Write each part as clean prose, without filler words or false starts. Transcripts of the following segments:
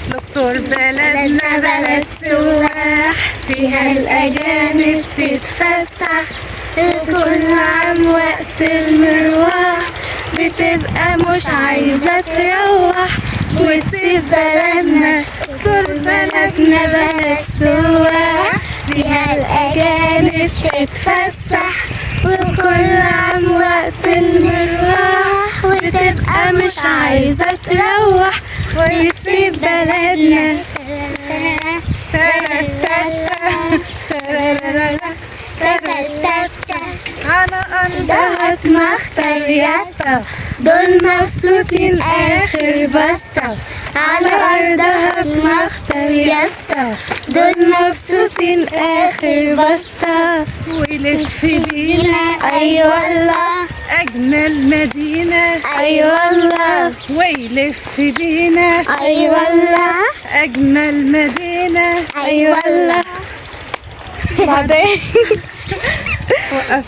الأقصر بلدنا بلد سواح، فيها الأجانب تتفسح، كل عام وقت المروح بتبقى مش عايزة تروح وتسيب بلدنا. الأقصر بلدنا بلد سواح، فيها الأجانب تتفسح، وكل عام وقت المروح بتبقى مش عايزة تروح وتسيب بلدنا. على أرضها مختار ياسطا، دول مبسوطين آخر بسطة. على أرضها مختار ياسطا، دول مبسوطين آخر بسطة. ويلف بينا أي والله أجمل مدينة، أي والله ويلف بينا أي والله أجمل مدينة، أي والله. بعدين وقف.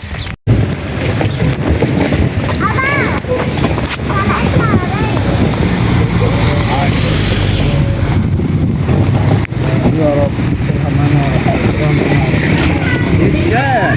يا رب ارحمنا يا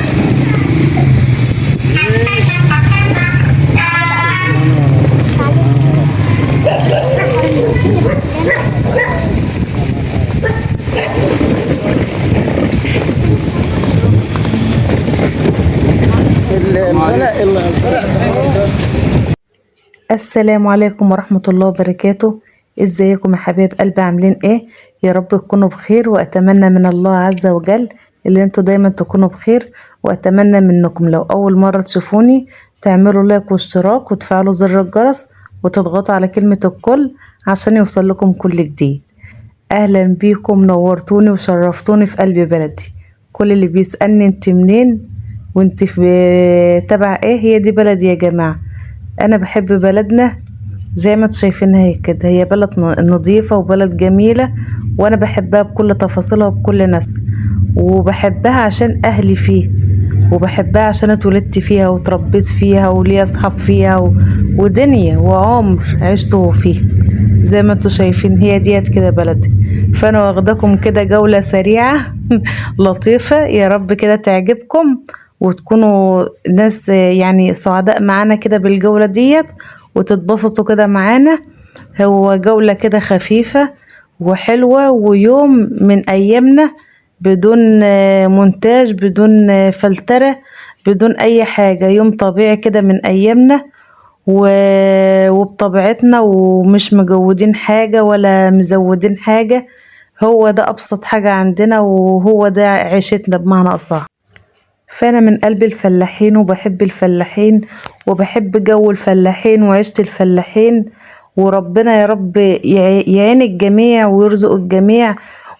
السلام عليكم ورحمة الله وبركاته. ازيكم يا حبايب قلبي، عاملين ايه؟ يا رب تكونوا بخير، واتمنى من الله عز وجل اللي انتوا دايما تكونوا بخير. واتمنى منكم لو اول مرة تشوفوني تعملوا لايك واشتراك وتفعلوا زر الجرس وتضغطوا على كلمة الكل عشان يوصل لكم كل جديد. اهلا بيكم، نورتوني وشرفتوني في قلب بلدي. كل اللي بيسألني انت منين وانت في تبع ايه، هي دي بلدي يا جماعة. انا بحب بلدنا زي ما انتوا شايفينها هي كده، هي بلد نظيفة وبلد جميلة، وانا بحبها بكل تفاصيلها وبكل ناس، وبحبها عشان اهلي فيه، وبحبها عشان اتولدت فيها وتربيت فيها وليا اصحاب فيها ودنيا وعمر عشته فيه. زي ما انتوا شايفين هي ديت كده بلدي. فانا واخداكم كده جولة سريعة لطيفة، يا رب كده تعجبكم وتكونوا ناس يعني سعداء معانا كده بالجولة ديت وتتبسطوا كده معانا. هو جولة كده خفيفة وحلوة، ويوم من أيامنا بدون مونتاج، بدون فلترة، بدون أي حاجة. يوم طبيعي كده من أيامنا وبطبيعتنا، ومش مجودين حاجة ولا مزودين حاجة. هو ده أبسط حاجة عندنا، وهو ده عيشتنا بمعنى أصح. فأنا من قلب الفلاحين وبحب الفلاحين وبحب جو الفلاحين وعيشة الفلاحين. وربنا يا رب يعين الجميع ويرزق الجميع،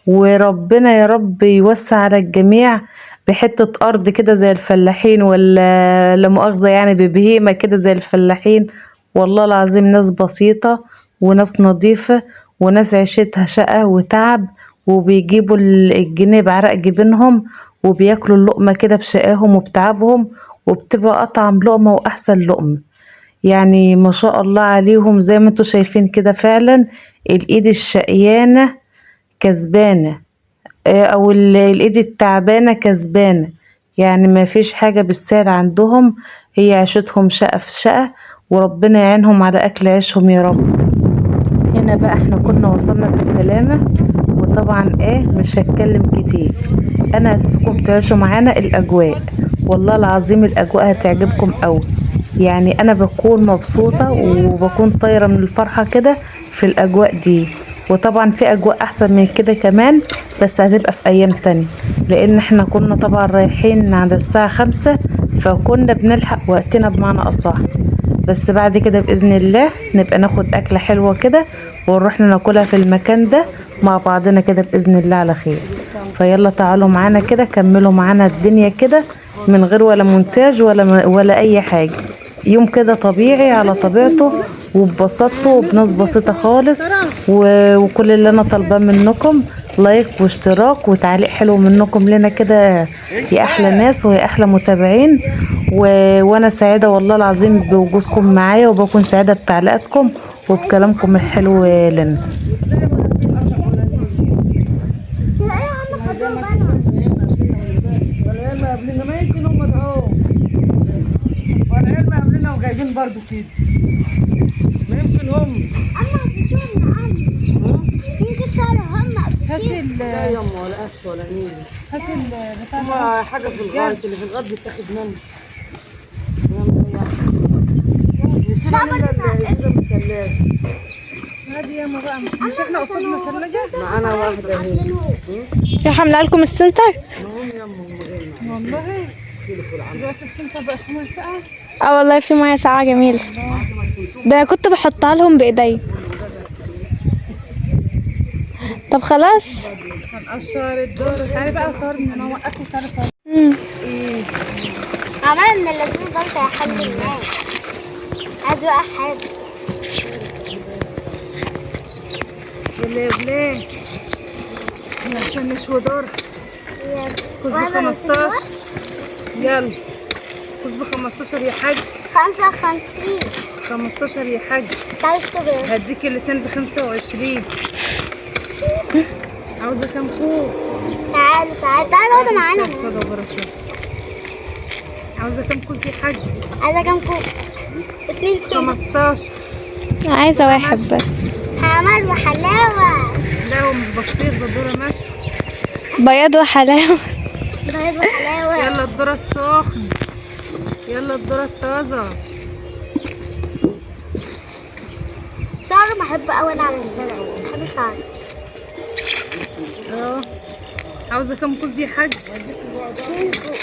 وربنا يا رب يوسع على الجميع بحتة أرض كده زي الفلاحين، ولا لا مؤاخذة يعني ببهيمة كده زي الفلاحين. والله العظيم ناس بسيطة وناس نظيفة وناس عيشتها شقة وتعب، وبيجيبوا الجنيه بعرق جبينهم، وبياكلوا اللقمة كده بشقاهم وبتعبهم، وبتبقى أطعم لقمة وأحسن لقمة. يعني ما شاء الله عليهم. زي ما انتوا شايفين كده فعلا الإيد الشقيانة كسبانة، أو الإيد التعبانة كسبانة. يعني ما فيش حاجة بالسهل عندهم، هي عيشتهم شقة في شقة، وربنا يعينهم على أكل عيشهم يا رب. هنا بقى احنا كنا وصلنا بالسلامة، وطبعا ايه مش هتكلم كتير، انا هسيبكم تعيشوا معانا الاجواء. والله العظيم الاجواء هتعجبكم قوي. يعني انا بكون مبسوطة وبكون طايرة من الفرحة كده في الاجواء دي. وطبعا في اجواء احسن من كده كمان، بس هتبقى في ايام تانية، لان احنا كنا طبعا رايحين على الساعة 5، فكنا بنلحق وقتنا بمعنى اصح. بس بعد كده بإذن الله نبقى ناخد أكلة حلوة كده ونروح ناكلها في المكان ده مع بعضنا كده بإذن الله على خير. فيلا تعالوا معانا كده، كملوا معانا الدنيا كده من غير ولا مونتاج ولا أي حاجة. يوم كده طبيعي على طبيعته، وببساطته وبناس بسيطة خالص. وكل اللي أنا طالباه منكم لايك واشتراك وتعليق حلو منكم لنا كده، يا أحلى ناس ويا أحلى متابعين. وانا سعيدة والله العظيم بوجودكم معايا، وبكون سعيدة بتعليقاتكم وبكلامكم الحلو لنا. قبلنا، ما يمكن هم ده اهو، والعيال ما قبلنا وجايبين برضه كده، ما يمكن هم. أما بتقولنا يمكن صاروا هم هاتي لا يما ولا قش ولا نيل. هاتي البتاع هما حاجة في الغاية، اللي في الغد بيتاخد منه. نسينا نملى الإزازة من الثلاجة. هادي ياما بقى، مش احنا قصادنا ثلاجة؟ معانا واحدة هنا. يا حملة لكم السنتر؟ هم يما هم غيرنا. والله دلوقتي السنتر بقى 5 ساعات. اه والله في ميه ساقعة جميلة، ده انا كنت بحطها لهم بايدي. طب خلاص. هنقشر الدور. تعالي بقى صورني، انا وقفت تعالي صورني. ايه عمال من الذين ضلت يا حاج الناس عايز بقى حاجة. يلا يا بلاد عشان نشوي دور. كزبة 15. يلا كزبة 15 يا حاج. 55. 15 يا حاج. تعالي اشتغل. هديك الاتنين ب25. عاوزة كام كوب؟ تعالي اقعدوا معانا. صدى وبركة. عاوزة كام كوب يا حاج؟ عايزة كام كوب؟ 2 كيلو. 15. عايزة واحد بس. حمر وحلاوة. لا هو مش بطيخ، ده ذرة مشوي. بياض وحلاوة. بياض وحلاوة. يلا الذرة السخن، يلا الذرة الطازة. شعر بحب اوي انا اعمل كده، بحب شعر. اه عاوزة كام كوز يا حاج؟ 2 كوب.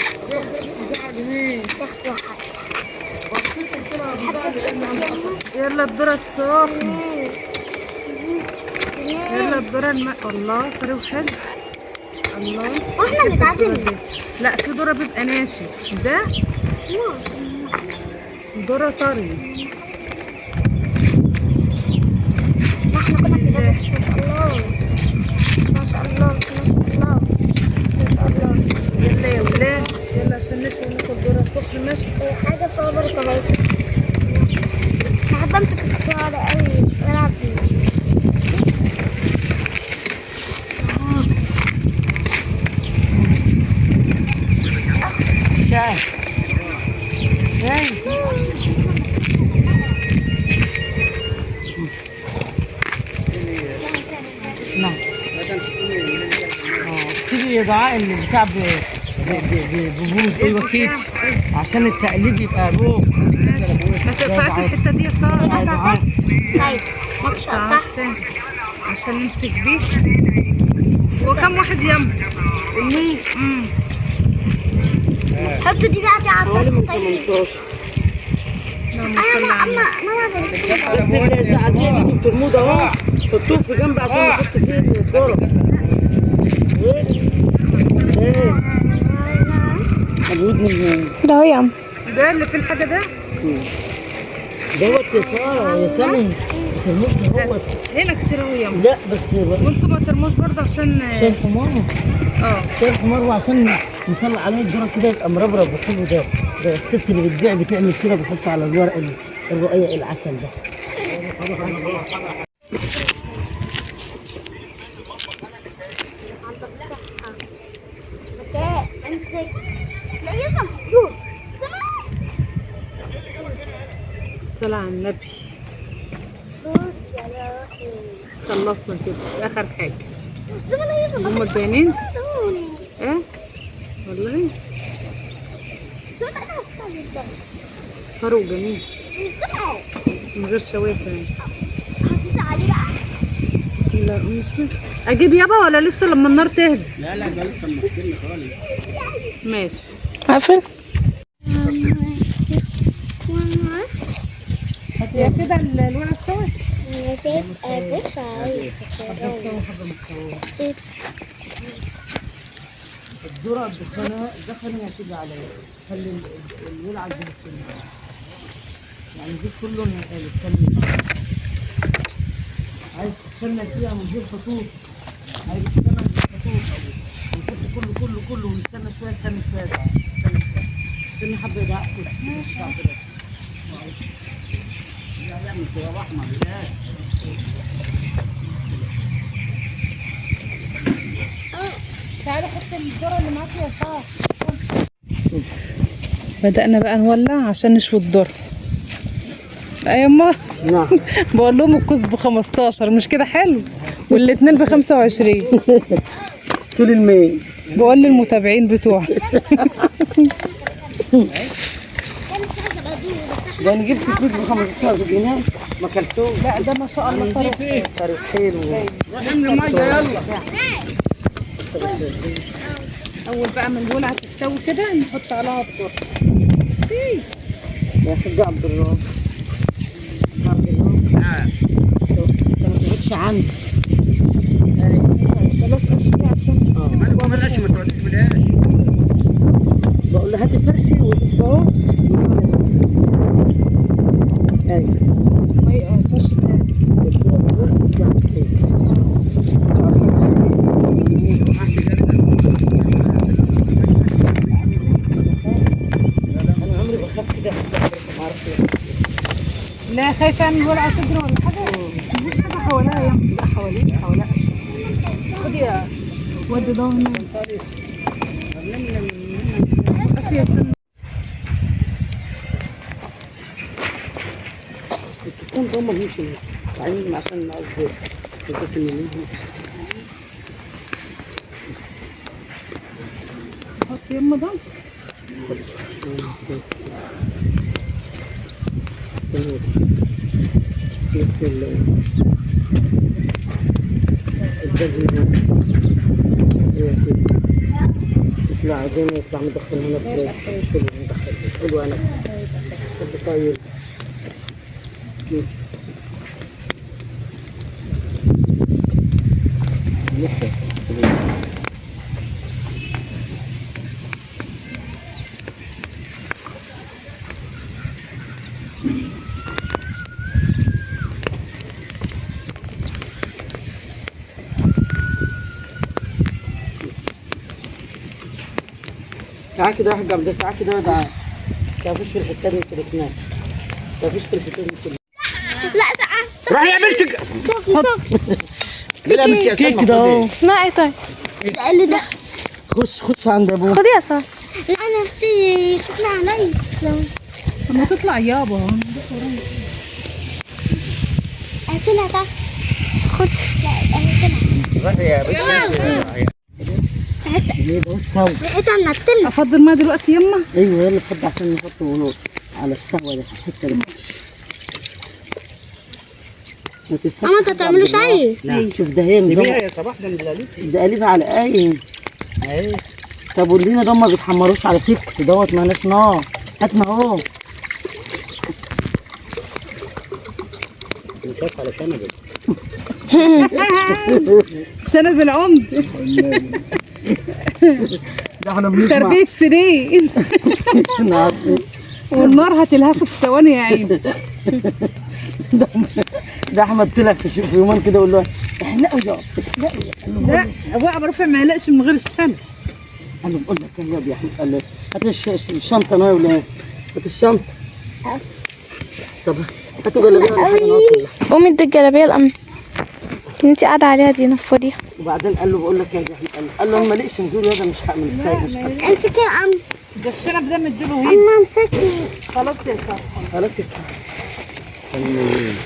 يلا الذرة السخن، يلا الذرة الله طري حلو. الله واحنا بنتعزم. لا في ذرة بيبقى ناشف، ده ذرة طري. احنا كنا في ده. ما شاء الله ما شاء الله ما شاء الله. يلا يا ولاد يلا عشان نشوي ناكل ذرة سخن مشوي. حاجة فيها بركة اهي. بحب امسك الشعر قوي والعب بيه. شاي شاي. نعم سيبي يا دعاء البتاع ببوظ. ايوه كده عشان التقليد يبقى روح. ما تقطعش الحته دي يا ساره. طيب ما تقطعش عشان نمسك بيه. هو كم واحد يم؟ حط دي بقى في عطاك. طيب 18. اما بس الزعزية دي دكتور مودة اهو، حطوه في جنب عشان نحط فيه الذرة. ايه مجهود من ده هو يا عم. ده اللي في الحاجه ده دوت يا سارة يا سامي. ترموش دوت هنا كتير اهو يم. لا بس وانتوا ما ترموش برضه عشان حمار. حمار وعشان نطلع عليه الذرة كده يبقى مربرب وحلو. ده الست اللي بتبيع بتعمل كده، بتحط على الورق الرقيق العسل ده. الصلاة على النبي. خلصنا كده اخر حاجه. هم الباقيين ايه والله فاروق جميل من غير شوافه يعني. لا مش اجيب يابا ولا لسه لما النار تهدى؟ لا ده لسه مستني خالص. ماشي عارفة يا كده الورق استوت. الذرة الدخنة هتيجي عليا، خلي الولعة زي السنة يعني دي كله السنة. عايز تستنى فيها من غير فطور، عايز تستنى من غير فطور ونحط كله ونستنى شوية. استنى حبة يدعق كده. لا يعمل كده رحمة بالله. تعالي حط الذرة اللي معاكي يا صاح. بدأنا بقى نولع عشان نشوي الذرة. يما نعم. بقول لهم الكوز ب15 مش كده حلو؟ والاتنين ب25. طول الميل. بقول للمتابعين بتوعي. ده انا جبت كوز ب 15 جنيه ما كلتوش. لا ده ما شاء الله طريق حلو. يلا. اول بقى ما الولعه تستوي كده نحط عليها الذرة. يا حاج عبد الله. عبد الله. انت ما تقعدش عندي. بلاش اشياء عشان ما بلاش ما تقعديش بلاش. بقول له هاتي فرشي وتحطه. ايوه. ما يقفش لا خايفه اعمل ولعه صدر ولا حاجه. مفيش حاجه حواليها يا لا حواليها خدي يا ودي ده هنا. السكون ده ما بيمشي ناس عايزين عشان نقعد بالذات المليون. حط يما ده بسم الله. يطلع عايزين يطلع مدخل هنا في حلو مدخل حلو انا طيب لسه تعال كده يا حاج عبد الله. تعال كده تعال. تعرفوش في الحته دي كده كمان. تعرفوش في الحته دي كده. لا سقعت. راح يا بنتك. سخن. لا بس يا سلمى كده اهو. اسمها ايه طيب؟ اللي ده. خش عند ابوه. خدي يا ساره. لا انا اختي شكلها عليا. طب ما تطلع يابا. هاتلها تعال. خد. لا هاتلها. راح يا بنتك. ليه ده استوى. ريحتها منتنة. افضل ما دلوقتي يما. ايوه يلا فضي عشان نحطه على السوا ده الحته دي. ماما انت بتعملوا شاي؟ لا شوف ده هي سيبيها يا صباح ده مدلاليتي. ده قليبها على قايم. اهي طب واللينا ده ما بيتحمروش على فكره دوت مالناش نار. هاتنا اهو. نشاف على شنبه. سند بالعمد. ده احنا بنسمع تربية سنين. والنار هتلهفه في ثواني يا عيني. ده احمد طلع في يومين كده يقول له احلقوا يا احلقوا. لا ابويا عم رفع ما يقلقش من غير الشمس. انا بقول لك يا احمد قال لي هات الشنطه انا ولا ايه؟ هات الشنطه. طب هاتوا جلابيه ولا حاجه نوصل. قومي ادي الجلابيه الأم اللي انت قاعده عليها دي نفضيها. وبعدين قال له بقول لك يا احمد قال له انا ماليش نزول يا ده مش هعمل السايق مش هعمل. امسكي يا أم. ده الشنب ده مديله هيد. أما امسكي. خلاص يا ساره. خلاص يا سيدي.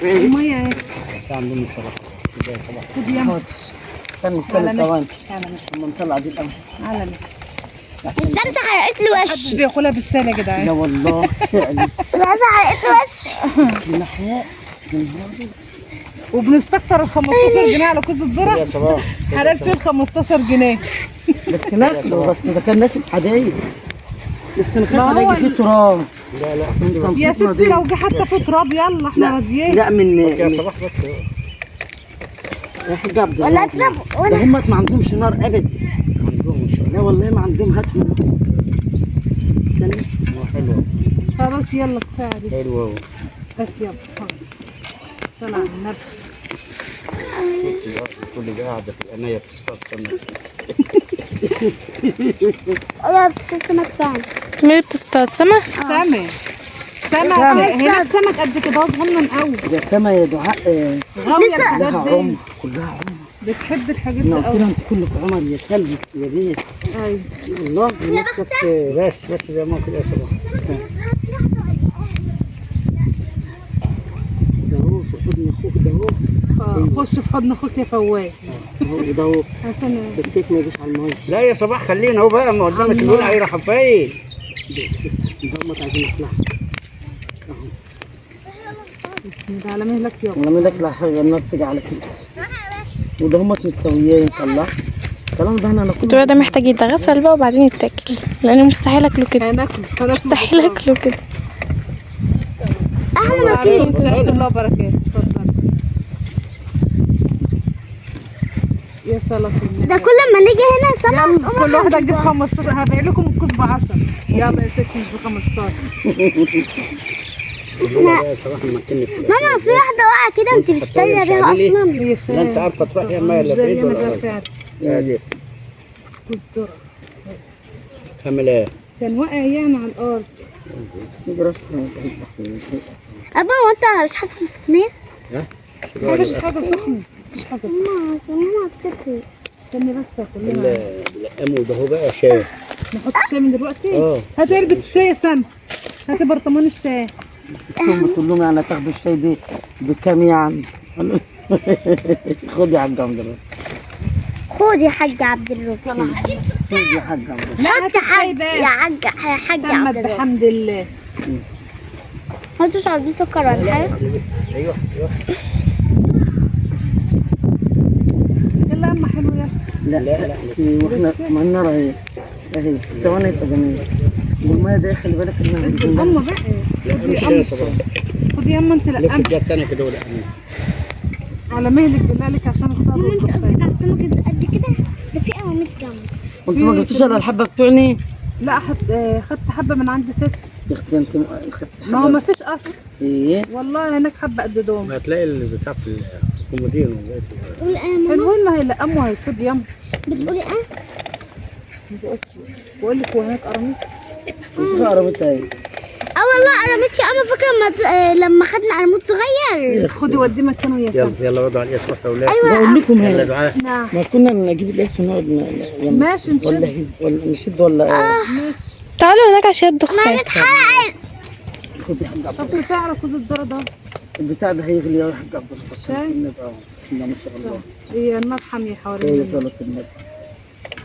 الميه اهي. عندهم الصراحه. خد يما. استنى ثواني. اما نطلع دي الاول. على ده انت حرقت لي محدش وشي. بياكلها بالسهل يا جدعان. لا والله فعلا. ده انت حرقت لي وشي. النحياء وبنستكتر ال 15 جنيه على كوز يا الذره. صباح. حلال فيه ال 15 جنيه. بس ناكله بس ده كان ناشف حدايد. لسه ما نخاف هو على فيه تراب. لا لا يا ستي لو جه حتى في تراب يلا احنا راضيين. لا يا صباح بس. يا حاج عبد الله. ولا اضرب ده ولا. هم ما عندهمش نار ابدا. لا والله ما عندهم. هات استنى. حلوه خلاص يلا كفايه عليك. حلوه. هات يلا خلاص. صل على النبي. كل ده قاعده في العنايه بتصطاد سمك. ولا بتسمك فعلا. مين بتصطاد سمك؟ سمك. هناك سمك قد كده صغنن قوي. يا سما يا دعاء. غاوية لسه. بجد. كلها عمر كلها عمر. بتحب الحاجات دي انا قلت قوي. لها انت كلك عمر يا سلبي يا بيه. ايوه والله مسكت. بس زي ما كده يا صباح. ده هو في حضن اخوك ده هو. خش في حضن اخوك يا فواز هو ده هو. عشان بس هيك ما يجيش على الميه. لا يا صباح خلينا اهو بقى، ما قدامك الولع هيروح فين. ده هم عايزين نطلع. بسم الله على مهلك يابا. انا مالك لا حاجه النار تيجي على كده. وده هم مستويين طلع. الكلام ده انا كله. الدور ده محتاج يتغسل بقى وبعدين يتاكل، لان مستحيل اكله كده. هناكل مستحيل اكله كده. احلى ما عليكم فيه. ورحمة الله وبركاته. اتفضل يا صلاة النبي. ده كل ما نيجي هنا يلا كل واحدة تجيب 15. هبيع لكم الكوز ب10. يلا يا ستي مش ب15. الولع ده يا صباح مكنك. ماما في واحدة واقعة كده انت مش دايرة بيها اصلا. هي لا انت عارفه تروح يا اما ولا بعيد ولا قريب. يا دي كوز ذرة عامل ايه؟ كان واقع يعني على الارض. ابا وانت مش حاسس بالسخونية؟ ها؟ مفيش حاجة سخنة. مفيش حاجة سخنة. ماما تفتكري. استني بس كلنا الامو ده هو بقى شاي. نحط الشاي من دلوقتي. اه هات علبة الشاي يا سما. هات برطمان الشاي. قلت لهم يعني تاخدوا الشاي بكام يعني؟ خد يا حاج عبد الرب. خد يا حاج عبد الرب. خد يا حاج عبد الرب. لا حط هات الشاي حاج بس. يا حاج تمت عبد الرب. بحمد الله. ما انتوش عاوزين سكر ولا حاجة؟ ايوه يلا يا اما حلو يلا. لا واحنا ما النار اهي ثواني يا جميل. والميه ده خلي بالك انها اما بقى لا مش يا صباح. خدي يا اما انت لف لا الجهه الثانيه كده ولا على مهلك بالله عليك عشان الصبر ماما انت والدخان. قصدك على السمك قد كده؟ ده في قواميط جنبه. انت ما جبتوش على الحبه بتوعني؟ لا خدت حبه من عند ست. يا اختي انت خدت ما هو ما فيش اصلا ايه؟ والله هناك حبه قد دوم. ما هتلاقي اللي بتاع في الكومودين بتقولي ايه يا ماما؟ حلوين ما هيلقموا هيفيد يما. بتقولي ايه؟ بقول لك وهناك قراميط. شوف قربت اهي. اه والله قرمت يا اما فاكره لما خدنا قرموط صغير. خدي وديه مكانه يا يلا سما. يلا وضعوا على الاسود يا اولاد. بقول لكم يلا اهي. دعاء. نعم ما كنا نجيب الاسم ونقعد ماشي نشد. ولا نشد ولا ماشي. تعالوا هناك عشان الدخان. ما نتحرق. خد يا حاج عبد طب كفايه على كوز الذره ده. البتاع ده هيغلي يا حاج عبد الرب. الشاي؟ النبي بسم الله ما شاء الله. هي النار حاميه هي حوالين. صلاة النبي.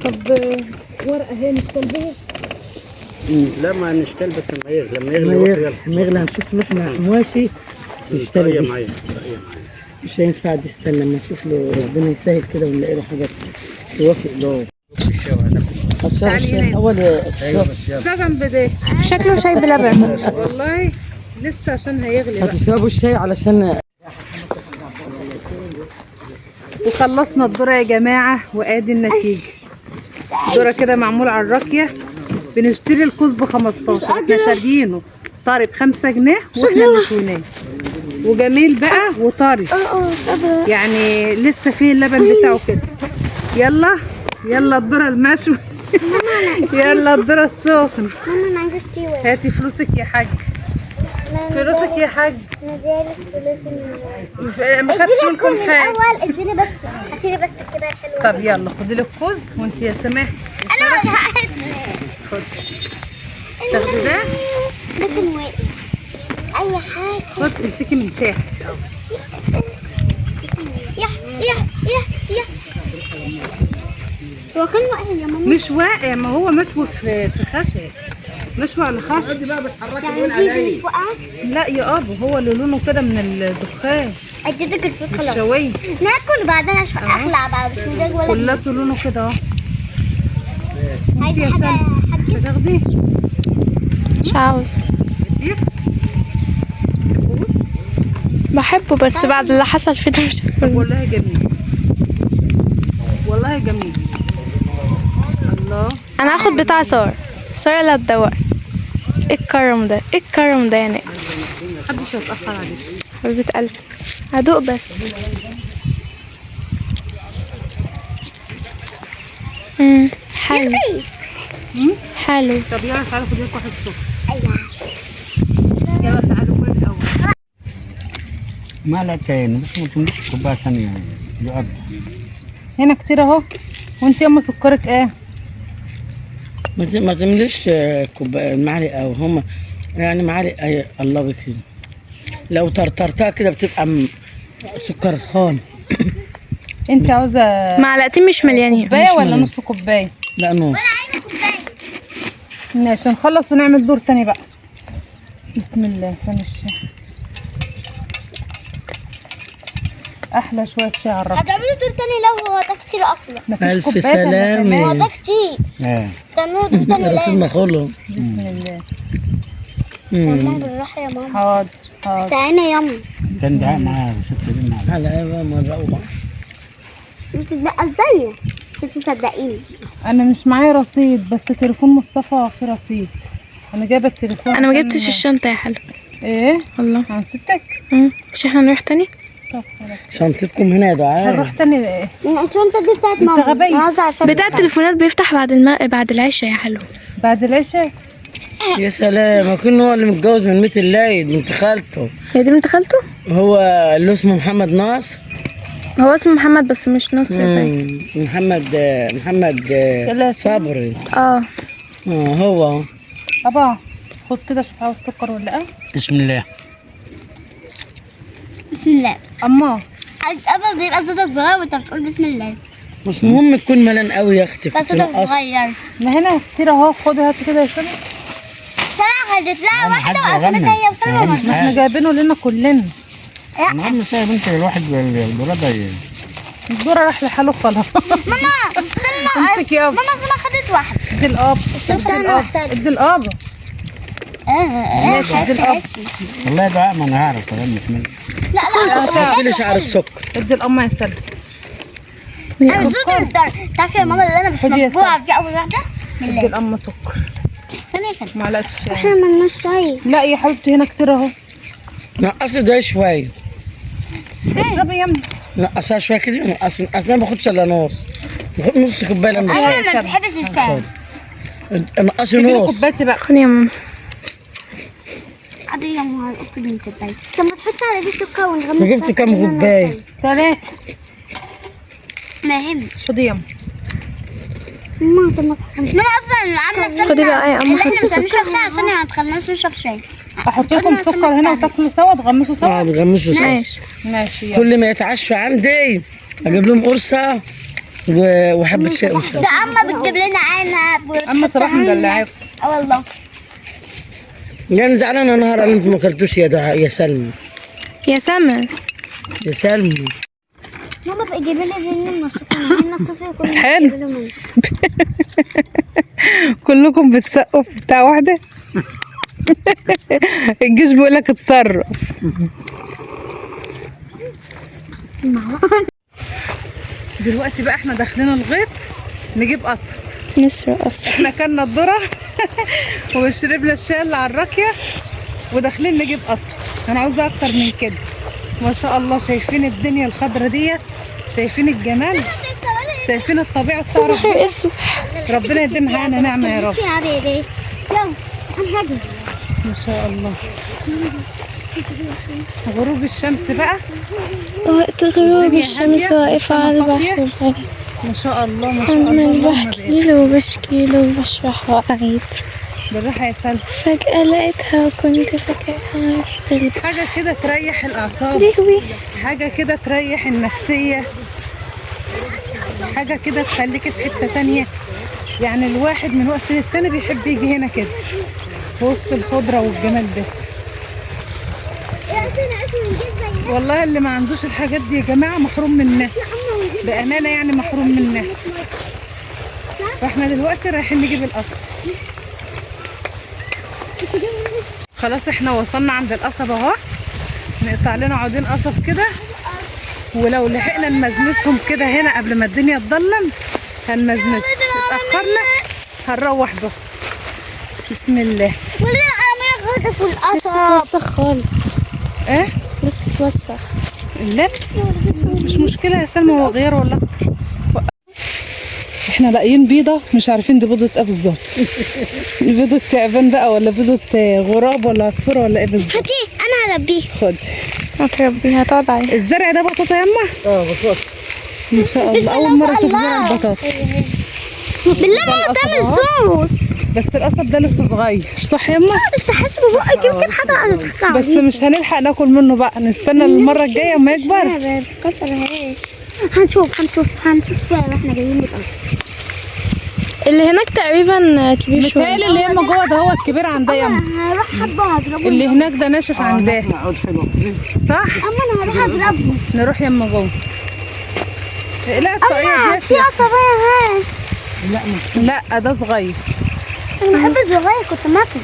طب ورقه هي نشتغل بيها. لا ما نشتغل بس لما يغلي لما يغلي يلا. لما يغلي هنشوف له احنا مواشي نشتري طريه بيه. معايا. مش هينفع دي استنى لما نشوف له ربنا يسهل كده ونلاقي له حاجة توافق له. تعالي هنا. أول ايوه بس يلا. ده جنب ده. شكله شاي بلبن. والله لسه عشان هيغلي بقى. هتشربوا الشاي علشان وخلصنا الذرة يا جماعة وادي النتيجة. الذرة كده معمول على الراكية. بنشتري الكوز ب15. احنا شاريينه طري ب5 جنيه واحنا اللي شويناه. وجميل بقى وطري. يعني لسه فيه اللبن بتاعه كده. يلا الذرة المشوي. يلا الذرة السخن. ماما انا عايزه اشتري واحد. هاتي فلوسك يا حاج. فلوسك يا حاج. انا دايره فلوس ما خدتش منكم حاجة. الاول اديني بس هاتيلي بس كده حلوه. طب يلا خدي لك كوز وانت يا سماح. انا هاخد. خدي. تاخدي ده؟ ده كان واقف. اي حاجه. خدي امسكي من تحت. يا هو كان واقع يا ماما. مش واقع ما هو مشوي في خشب. مشوي على خشب. يعني دي مش واقعه. لا يا ابو هو اللي لونه كده من الدخان. اديتك الفلوس خلاص. الشوي ناكل بعدها اخلع بقى مش مزاج ولا. كلته لونه كده اهو. انت عايزه يا حاجه سلمى مش هتاخدي؟ مش عاوز. اديك؟ بحبه بس بعد اللي حصل فيه ده مش طب والله جميل. والله جميل. الله. انا هاخد بتاع سارة اللي هتدوق. ايه الكرم ده يا ناس. محدش هيتأخر عليك. حبيبة قلبي هدوق بس. حلو حلو. طب يلا تعالوا خدي لك واحد سخن. يلا تعالوا كل الاول. معلقتين بس ما تملكش كوبايه ثانيه يعني. هنا كتير اهو. وانت يا اما سكرك ايه؟ ما تمليش كوبايه معلقه او هما يعني معلقه الله بك. لو طرطرتها كده بتبقى سكر خام. انت عاوزه معلقتين مش مليانين. كوبايه ولا نص كوبايه؟ لا نص. ماشي نخلص ونعمل دور تاني بقى. بسم الله. فين الشاي؟ احلى شويه شاي على الرف. هتعملوا دور تاني لو هو ده كتير اصلا. مفيش ألف كوبايات سلامة. هو ده كتير. تعملوا دور تاني رصيدنا ليه؟ خله. بسم الله. والله بالراحه يا ماما. حاضر حاضر. استعيني يا يما. كان دعاء معاه وست دي معاه. على ايه مرة وبعض. مش تصدق ازاي؟ مش تصدقيني. انا مش معايا رصيد بس تليفون مصطفى في رصيد. انا جايبه التليفون. انا ما عشان- جبتش الشنطه يا حلو. ايه والله. عن ستك. مش احنا نروح تاني؟ طب خلاص شنطتكم هنا يا دعاء. هنروح تاني. ايه الشنطه دي بتاعت انت غبي. بتاع التليفونات بيفتح بعد العشاء يا حلو. بعد العشاء. يا سلام اكون هو اللي متجوز من ميت الليل بنت خالته. هي دي بنت خالته؟ هو اللي اسمه محمد ناصر. هو اسمه محمد بس مش نصر باين. محمد صبري. هو ابا خد كده شوف عاوز سكر ولا ايه. بسم الله. بسم الله. اما أبا بيبقى صوتك صغير وأنت بتقول بسم الله. مش مهم تكون ملان قوي يا اختي. ده صوتك صغير. ما هنا كتير اهو. خد هات كده يا سلمى. سنة خدت لها واحدة وقسمتها هي وسلمى ما احنا جايبينه لنا كلنا. المهم سايب انت الواحد البرادة الدورة راح لحاله خلاص. ماما سلمى امسك يابا. ماما سلمى خدت واحدة. ادي الاب. ادي الاب. ادي الاب. ماشي ادي الاب. والله يا دعاء ما انا هعرف كلام مش منك. لا حط لي شعر السكر. ادي الام يا سلمى. أنا بتزودي من الدرجة. تعرفي يا ماما اللي أنا مش خدي يا مطبوعة في أول واحدة؟ ادي الام سكر. ثانية ثانية. معلقة شاي. إحنا مالناش شاي. لا يا حبيبتي هنا كتير اهو. نقصي ده شويه. اشربي يا امي. نقصها شويه كده. اصلا ما باخدش الا نص. باخد نص كوبايه من الشاي. أنا ما بحبش الشاي. نقصي اديله نص. كوبايتي بقى. خدي يا ماما. عادي يا ماما هاخد من كوباية. طب ما تحطي على دي سكر ونغمس. جبت كام كوبايه؟ 3. ما يهمش. خدي يا امي. ماما طب ما تحطي. ماما أصلا عاملة خدي بقى يا أم، إحنا حطي مش هنشرب شاي عشان ما تخليناش نشرب شاي. احط لكم سكر هنا وتاكلوا سوا تغمسوا سوا. بيغمسوا سوا. ماشي. ماشي يلا. كل ما يتعشوا عندي اجيب لهم قرصه وحبه شاي وشاي. ده أما بتجيب لنا عنب. اما صباح مدلعاكم. والله. يعني زعلانه نهار ان انتوا ما اكلتوش يا دعاء يا سلمى. يا سما. يا سلمى. ماما بقى جيبي لي فيلم النصوفي وكل حلو. كلكم بتسقوا في بتاع واحده. الجيش بيقول لك اتصرف. دلوقتي بقى احنا داخلين الغيط نجيب قصب. نسرق أصلا. احنا كلنا الذره وشربنا الشاي اللي على الراكيه وداخلين نجيب قصب. انا عاوزه اكتر من كده. ما شاء الله شايفين الدنيا الخضرا ديت. شايفين الجمال. شايفين الطبيعه بتاع ربنا. ربنا يديمها علينا نعمه يا رب. يا حبيبي. يلا أنا هاجي. ما شاء الله. غروب الشمس بقى. وقت غروب الشمس واقفة على البحر ما شاء الله ما شاء الله. عمال اللهم بحكي بارك. له وبشكي له وبشرح وأعيد. بالراحه يا سلمى. فجأة لقيتها وكنت فاكرها مستغربة. حاجه كده تريح الاعصاب. لهوي. حاجه كده تريح النفسيه. حاجه كده تخليكي في حته تانية. يعني الواحد من وقت للتاني بيحب يجي هنا كده في وسط الخضره والجمال ده. والله اللي ما عندوش الحاجات دي يا جماعه محروم منها. بامانه يعني محروم منها. فاحنا دلوقتي رايحين نجيب القصب. خلاص احنا وصلنا عند القصب اهو. نقطع لنا عودين قصب كده. ولو لحقنا نمزمزهم كده هنا قبل ما الدنيا تضلم هنمزمزهم. اتأخرنا هنروح به. بسم الله. والله أنا غرف لبس القصب. اتوسخ خالص. ايه لبس اتوسخ. اللبس مش مشكلة يا سلمى. هو غير ولا اكتر. احنا لاقيين بيضة مش عارفين دي بيضة ايه بالظبط. بيضة تعبان بقى ولا بيضة غراب ولا عصفورة ولا ايه بالظبط. هاتي أنا هربيه. خد. هتربيها تقعد عليها. الزرع ده بطاطا يما. بطاطا. ما شاء الله، اول مره اشوف زرع البطاطا. بالله ما تعمل صوت. بس القصب ده لسه صغير صح يا اما؟ ما تفتحش ببقك يمكن حاجه هتطلع. بس مش هنلحق ناكل منه بقى، نستنى المره الجايه اما يكبر. كسر اهي. هنشوف واحنا جايين نتقص. اللي هناك تقريبا كبير شوية. متهيألي اللي يما جوه ده هو الكبير عندها يما. هروح حبه اضربه. اللي هناك ده ناشف عندها عود حلو. صح؟ اما انا هروح اضربه. نروح يما جوه. لا الطاقية دي في قصبية اهي. لا ده صغير. انا بحب الصغير كنت ماكل.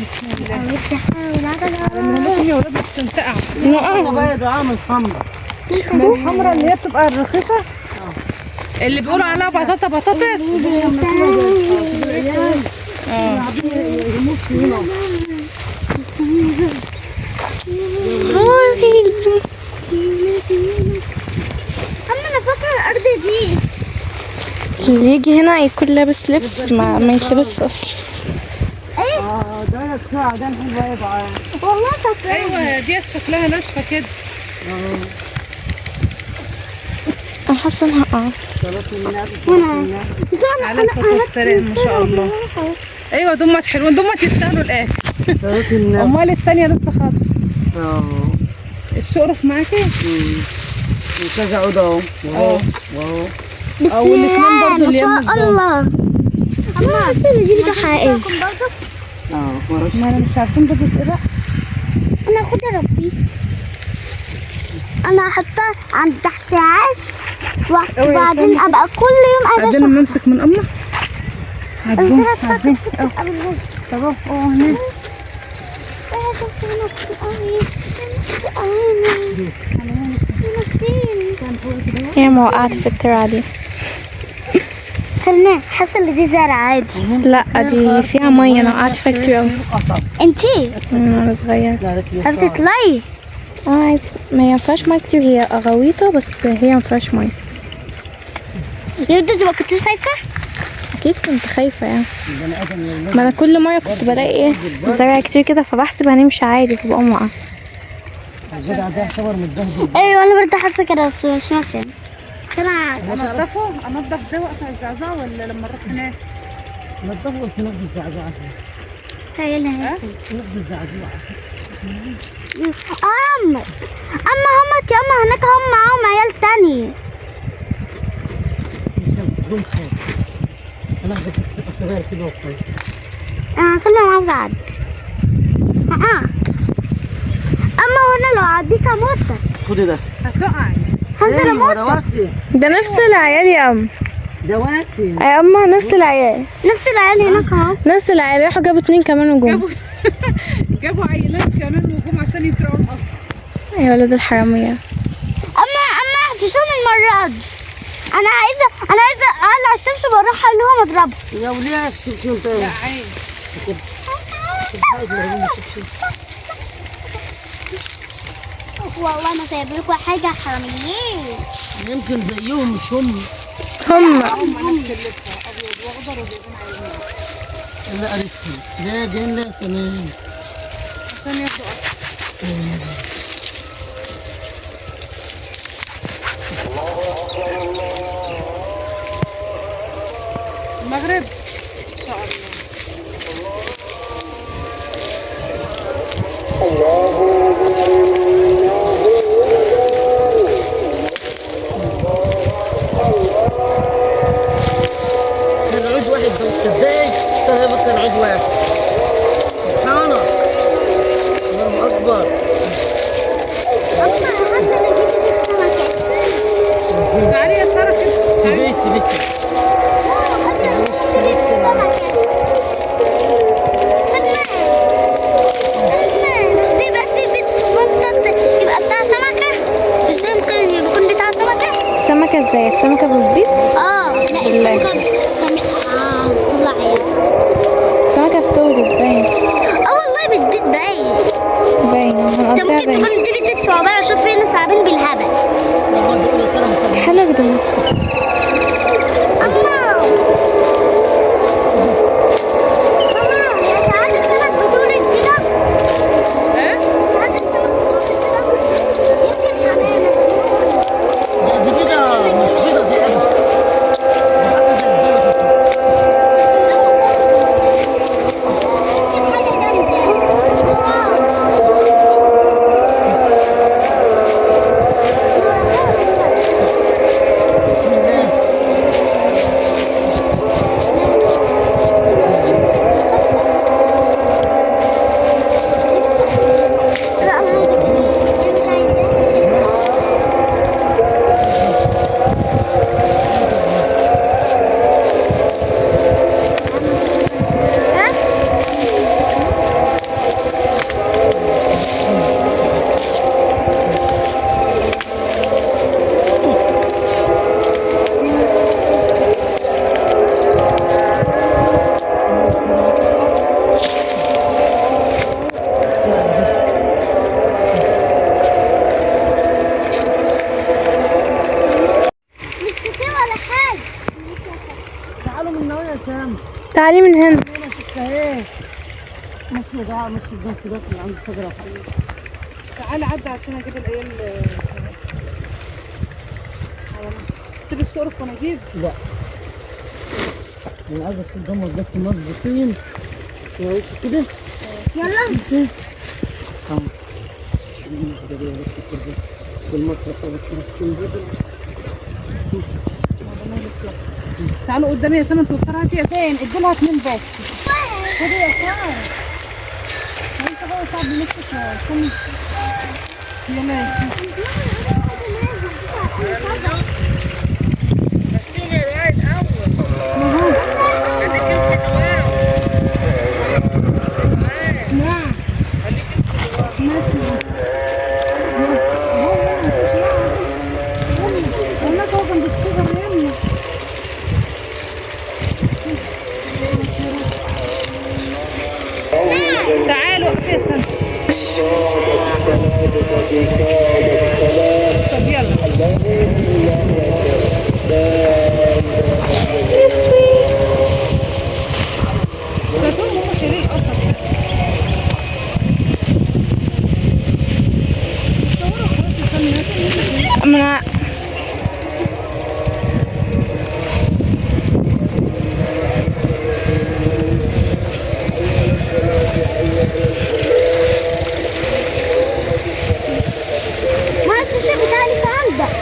بسم الله. الله. ممكن يا ولاد تنتقع. بيض عامل خمر. الحمرا اللي هي بتبقى الرخيصة اللي بيقولوا عليها بطاطس. اما انا فاكره الارض دي. اللي يجي هنا يكون لابس لبس ما يتلبس اصلا. ده الساعة ده الحين بيض عامل. والله فاكره. ايوه ديت شكلها ناشفة كده. انا حاسه انها هقع. على الصوت السلام ما شاء الله. ايوه دمت حلوين، دمت يستاهلوا الاكل. امال الثانيه لسه خضرا. الشقرف معاكي؟ كذا عود اهو. واو. او الاثنين برضه اللي يم ما شاء الله. اما دي بتاع حقيقي. ما انا مش عارفين ده بيتقرا. انا اخدها ربي. انا هحطها عند تحت عاش وبعدين ابقى كل يوم عايزين نمسك من امه. عايزين طب هنا هي ما وقعت في الترعه دي. سلمان حاسه ان دي زرع عادي. لا دي فيها ميه، انا وقعت فيها كتير اوي انتي وانا صغير. عرفتي تطلعي؟ عادي، ما فيهاش ميه كتير، هي غويطه بس هي ما فيهاش ميه. يا ودي ما كنتش خايفه؟ اكيد كنت خايفه يعني. ما انا كل مره كنت بلاقي ايه زرع كتير كده فبحسب هنمشي عادي فبقوم واقعه. ايوه انا برضه حاسه كده بس مش ماشيه. انضف ده وقت الزعزعه ولا لما نروح هناك؟ نضفوا بس نقضي الزعزعة. تخيلها نقضي الزعزعة. اما هما هناك هم معاهم عيال تاني. انا اخذ صغير كده وخلاص. انا فيلم عاوز اعدي. اما هنا لو عديت هموتك. خدي ده. هتقع. هنزل اموت. رواسي. ده نفس العيال يا ام. دواسي. يا اما نفس العيال. نفس العيال هناك اهو. نفس العيال راحوا جابوا 2 كمان وجم. جابوا عيلات كمان وجم عشان يسرقوا القصر. يا ولاد الحراميه. اما احتشام المره دي. انا عايزه اقلع الشمس واروح اللي هو مضربه. يا وليه الشمشون تاني. يا عين. والله ما سايب لكم حاجه حراميين. يمكن زيهم مش هم. هم نفس اللبسه ابيض واخضر وجايبين عينين. لا عرفتي. لا جايين لا كمان. عشان ياخدوا قصر. المغرب ان شاء الله. العود واحد بس ازاي؟ بس العود واحد. سبحانه. الله اكبر. تعالي يا ساره كده. بيسي. السمكه ازاي؟ السمكه بتبيض؟ لا بالله. طلع عيال. السمكه بتولد باين. والله بتبيض باين. باين انت هنقضيها ممكن باين. تكون دي بنتك صعبانه. شوف فين صعبين بالهبل. حلو ده. يا ساعات السمك بتولد كده. ساعات السمك بتولد كده. يمكن حمامه. سام. تعالي من هنا. هنا شفتها ايه؟ مش ده مش البنك ده اللي عند الشجرة. تعالي عدي عشان اجيب الايام. سيب الشرف وانا اجيب. لا انا عايز الدمر بس مظبوطين كده. يلا تعالوا قدامي يا سما. انتوا سرعتي يا زين. اديلها 2 بس. خدي يا سما. انت بقى صعب نفسك يا سما. يلا تعالوا يا سما. طب يلا. أنا ما الشاشة بتاعي في عندك.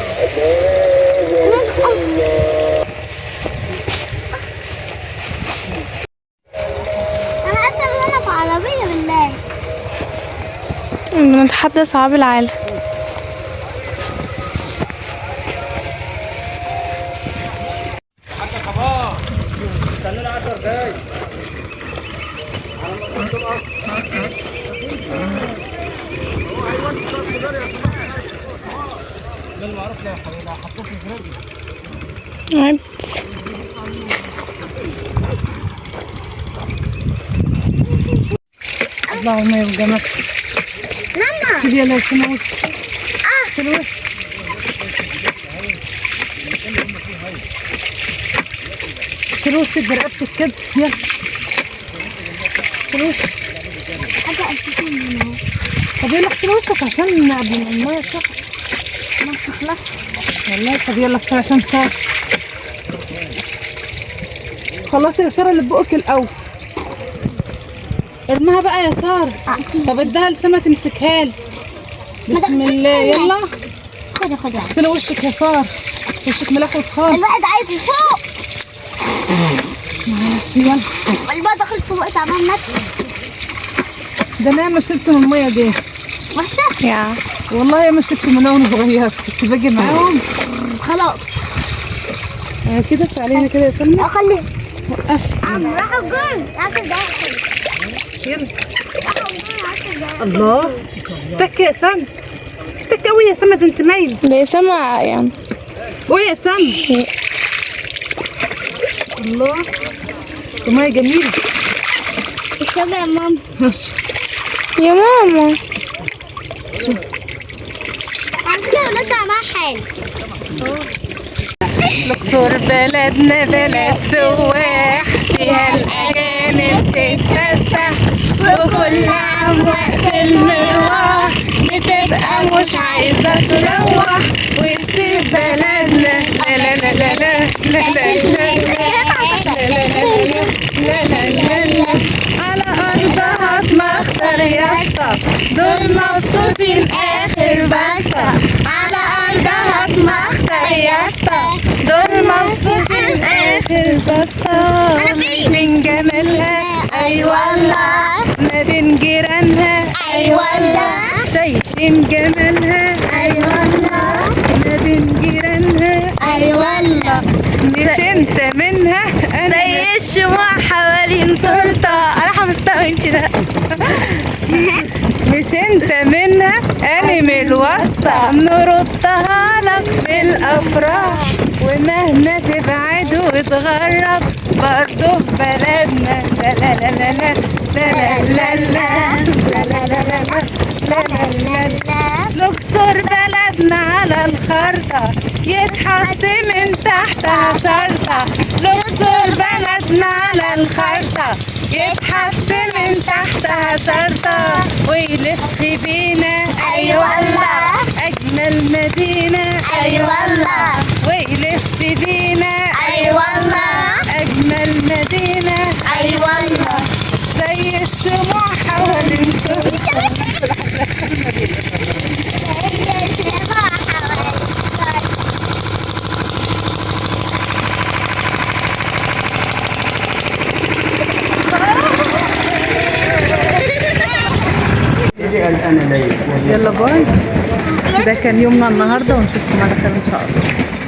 أنا حاسة إن أنا في عربية بالله. بنتحدث عن العالم. استنونا 10 دقايق. اللهم يبقى مكة. ماما. سيبي يلا يا سما وش. سيبي وش. سيبي وشك برقبتك كده. يلا. سيبي وشك. أجا أشوفين من هنا. طب يلا اغسلي وشك عشان قبل ما المية تخلص. ما تخلص. والله طب يلا اغسلي عشان سارة. خلصي يا سارة اللي ببقك الأول. ارميها بقى يا سارة. طب اديها لسما تمسكها لي. بسم الله يلا. خدي اغسلي وشك يا سارة. وشك ملحوس خالص. الواحد عايز يفوق. ماشي يلا. والبقى دخل في وقت عمال نفسي. ده انا ما شربت من المية دي. وحشة. يا والله ما شربت منها وانا صغيرة. كنت باجي معاهم. خلاص. كده تعالي كده يا سلمى. أخلي. وقفي. راح الجون. 10 دقايق. يلا. راح الجون 10 دقايق. الله. تك يا سلمى. تك قوي يا سلمى. ده انت مايلة. ده سما يعني. قوي يا سلمى. الله. ده مية جميلة. اشربي يا ماما. ماشي. يا ماما عندنا ولاد طعمها حلو. الأقصر بلدنا بلد سواح، فيها الأجانب تتفسح، وكل عام وقت المروح بتبقى مش عايزة تروح وتسيب بلدنا. لا لا لا لا لا لا لا لا لا لا على أرضها تمخطر يا اسطى، دول مبسوطين آخر بسطة. على أرضها تمخطر يا اسطى، دول مبسوطين آخر بسطة. من جمالها أي والله، ما بين جيرانها أي والله، شايفين جمالها أي والله، ما بين جيرانها أي والله. مش انت منها انا زي الشموع حوالين تورته. انا حمستها انت ده. مش انت منها انا من الواسطة، نردها لك في الافراح، ومهما تبعد وتغرب برضه في بلدنا. لا لا لا لا لا لا لا لا لا لا لا لا. الأقصر بلدنا على الخرطة، يتحط من تحتها شرطة. الأقصر بلدنا طرطة ويلف بينا أي والله أجمل مدينة أي والله ويلف بينا أي والله أجمل مدينة أي والله زي الشموع حوالين يلا باي. ده كان يومنا النهارده ونشوفكم على خير ان شاء الله.